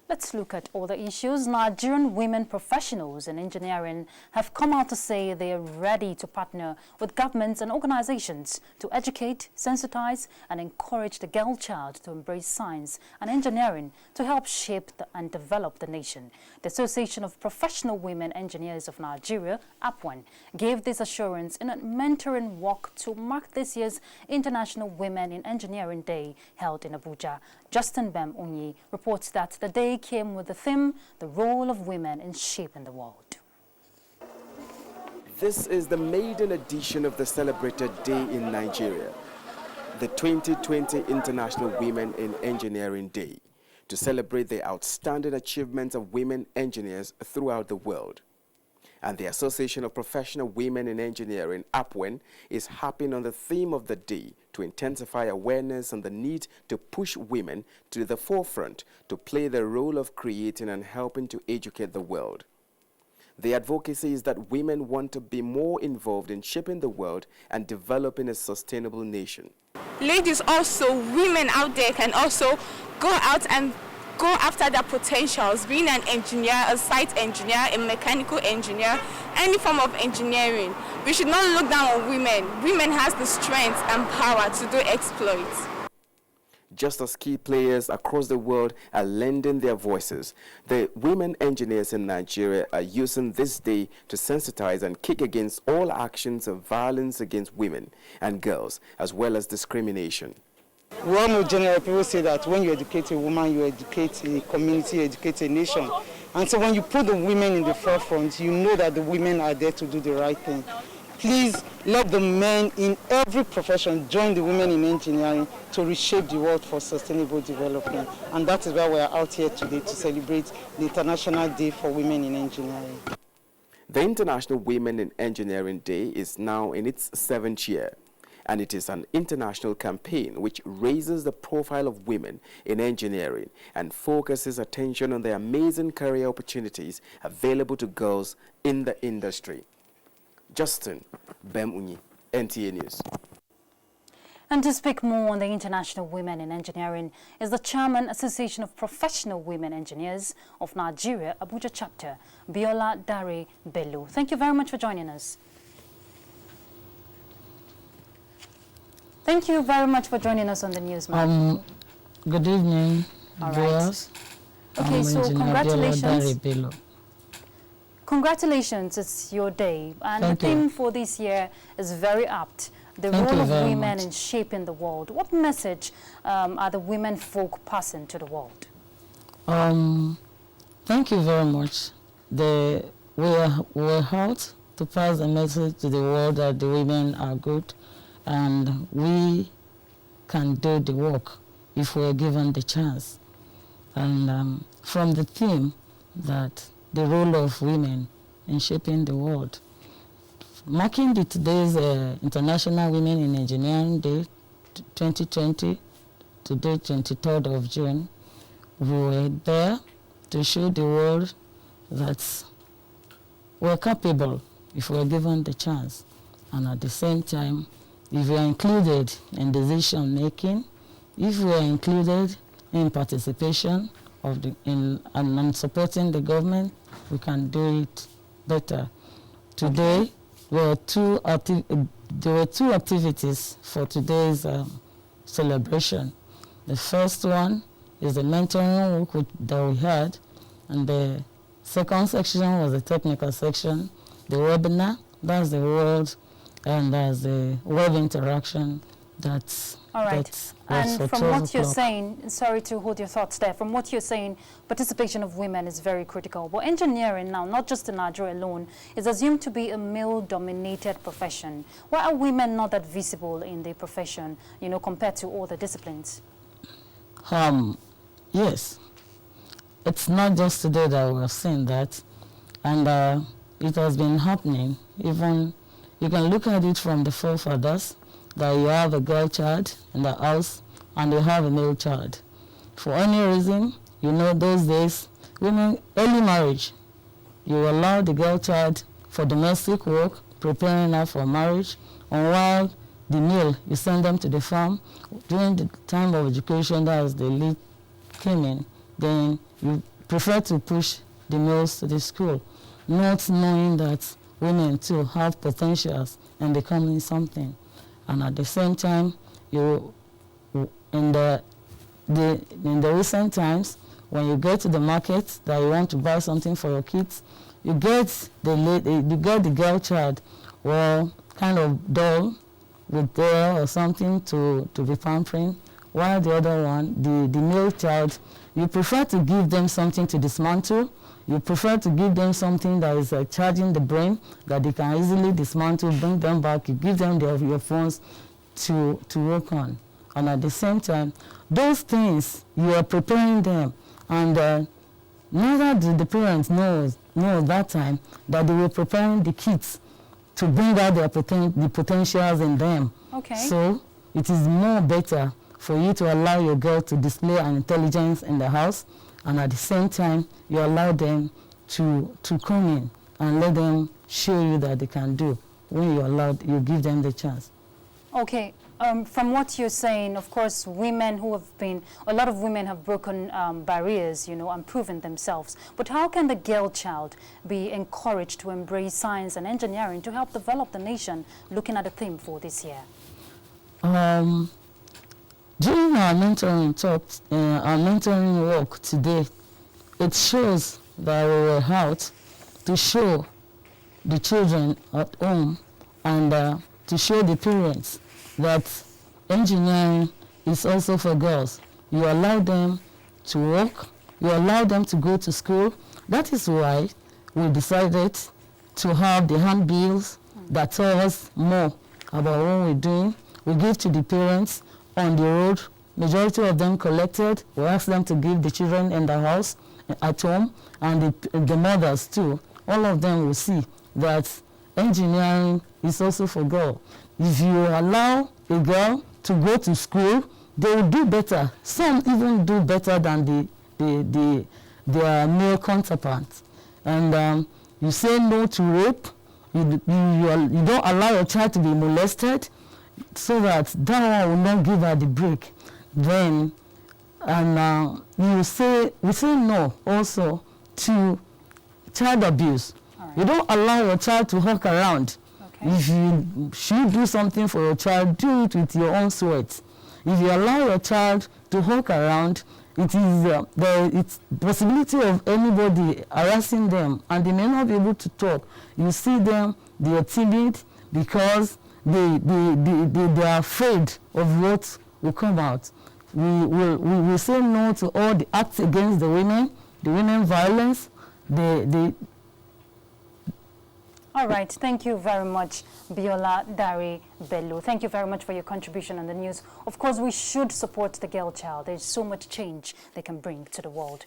Let's look at other issues. Nigerian women professionals in engineering have come out to say they are ready to partner with governments and organizations to educate, sensitize, and encourage the girl child to embrace science and engineering to help shape and develop the nation. The Association of Professional Women Engineers of Nigeria, Apwen, gave this assurance in a mentoring walk to mark this year's International Women in Engineering Day held in Abuja. Justin Bem-Onyi reports that the day came with the theme, the role of women in shaping the world. This is the maiden edition of the celebrated day in Nigeria, the 2020 International Women in Engineering Day, to celebrate the outstanding achievements of women engineers throughout the world. And the Association of Professional Women in Engineering, Apwen, is harping on the theme of the day to intensify awareness on the need to push women to the forefront to play the role of creating and helping to educate the world. The advocacy is that women want to be more involved in shaping the world and developing a sustainable nation. Ladies, also women out there can also go out and go after their potentials, being an engineer, a site engineer, a mechanical engineer, any form of engineering. We should not look down on women. Women has the strength and power to do exploits. Just as key players across the world are lending their voices, the women engineers in Nigeria are using this day to sensitize and kick against all actions of violence against women and girls, as well as discrimination. We all know generally people say that when you educate a woman, you educate a community, you educate a nation. And so when you put the women in the forefront, you know that the women are there to do the right thing. Please let the men in every profession join the women in engineering to reshape the world for sustainable development. And that is why we are out here today to celebrate the International Day for Women in Engineering. The International Women in Engineering Day is now in its 7th year. And it is an international campaign which raises the profile of women in engineering and focuses attention on the amazing career opportunities available to girls in the industry. Justin Bem-Onyi, NTA News. And to speak more on the International Women in Engineering is the Chairman, Association of Professional Women Engineers of Nigeria, Abuja Chapter, Biola Dare Bello. Thank you very much for joining us. Thank you very much for joining us on the news, ma'am. Good evening, viewers. Okay, so congratulations. Congratulations, it's your day. And the theme for this year is very apt. The role of women in shaping the world. What message are the women folk passing to the world? Thank you very much. We're out to pass a message to the world that the women are good. And we can do the work if we're given the chance. And from the theme that the role of women in shaping the world, marking today's International Women in Engineering Day 2020, today 23rd of June, we were there to show the world that we're capable if we're given the chance. And at the same time, if we are included in decision making, if we are included in participation and supporting the government, we can do it better. Today, there were two activities for today's celebration. The first one is the mentoring work that we had, and the second section was the technical section, the webinar, that's the world. And there's a web interaction that's... All right. And from what you're saying, sorry to hold your thoughts there, from what you're saying, participation of women is very critical. But engineering now, not just in Nigeria alone, is assumed to be a male-dominated profession. Why are women not that visible in the profession, compared to other disciplines? Yes. It's not just today that we have seen that. And it has been happening even... You can look at it from the forefathers, that you have a girl child in the house and you have a male child. For any reason, those days, women, early marriage, you allow the girl child for domestic work, preparing her for marriage, and while the male, you send them to the farm. During the time of education, that was the lead came in, then you prefer to push the males to the school, not knowing that women too have potentials and becoming something. And at the same time, in the recent times, when you go to the market that you want to buy something for your kids, you get the girl child, well, kind of doll with there or something to be pampering, while the other one, the male child, you prefer to give them something to dismantle. You prefer to give them something that is charging the brain, that they can easily dismantle, bring them back. You give them your phones to work on. And at the same time, those things, you are preparing them. And neither did the parents know that time that they were preparing the kids to bring out the potentials in them. Okay. So it is more better for you to allow your girl to display an intelligence in the house, and at the same time, you allow them to come in and let them show you that they can do. When you give them the chance. Okay. From what you're saying, of course, a lot of women have broken barriers, and proven themselves. But how can the girl child be encouraged to embrace science and engineering to help develop the nation, looking at the theme for this year? During our mentoring work today, it shows that we were out to show the children at home and to show the parents that engineering is also for girls. You allow them to work, you allow them to go to school. That is why we decided to have the handbills that tell us more about what we're doing. We give to the parents on the road. Majority of them collected. We ask them to give the children in the house, at home, and the mothers too. All of them will see that engineering is also for girls. If you allow a girl to go to school, they will do better. Some even do better than their male counterparts. And you say no to rape. You don't allow your child to be molested, so that one will not give her the break. Then, and we say no also to child abuse. Right. You don't allow your child to walk around. Okay. If you should do something for your child, do it with your own sweat. If you allow your child to walk around, it is it's possibility of anybody harassing them, and they may not be able to talk. You see them, they are timid because they are afraid of what will come out. We say no to all the acts against the women violence, All right, thank you very much, Biola Dari Bello. Thank you very much for your contribution on the news. Of course, we should support the girl child. There's so much change they can bring to the world.